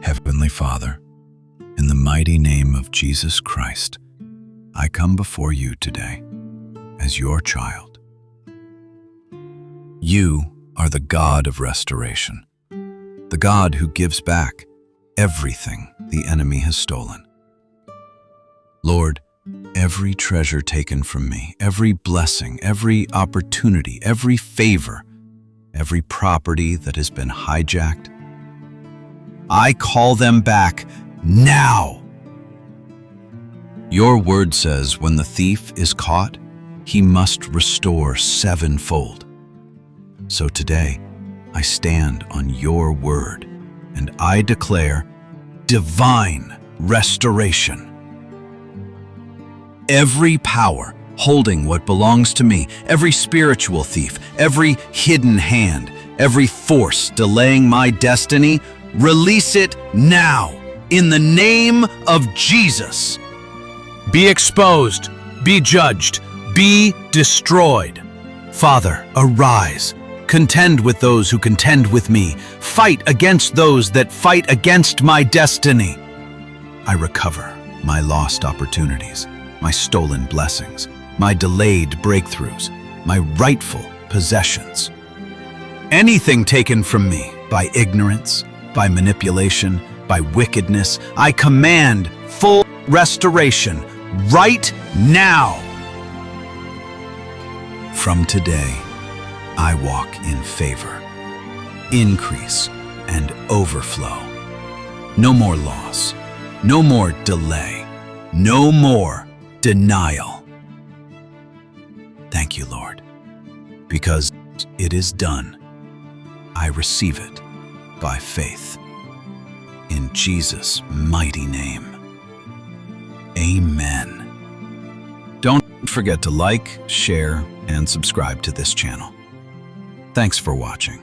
Heavenly Father, in the mighty name of Jesus Christ, I come before you today as your child. You are the God of restoration, the God who gives back everything the enemy has stolen. Lord, every treasure taken from me, every blessing, every opportunity, every favor, every property that has been hijacked, I call them back now. Your word says when the thief is caught, he must restore sevenfold. So today, I stand on your word and I declare divine restoration. Every power holding what belongs to me, every spiritual thief, every hidden hand, every force delaying my destiny, release it now, in the name of Jesus. Be exposed, be judged, be destroyed. Father, arise. Contend with those who contend with me. Fight against those that fight against my destiny. I recover my lost opportunities, my stolen blessings, my delayed breakthroughs, my rightful possessions. Anything taken from me by ignorance, by manipulation, by wickedness, I command full restoration right now. From today, I walk in favor, increase, and overflow. No more loss, no more delay, no more denial. Thank you, Lord, because it is done. I receive it by faith. In Jesus' mighty name. Amen. Don't forget to like, share, and subscribe to this channel. Thanks for watching.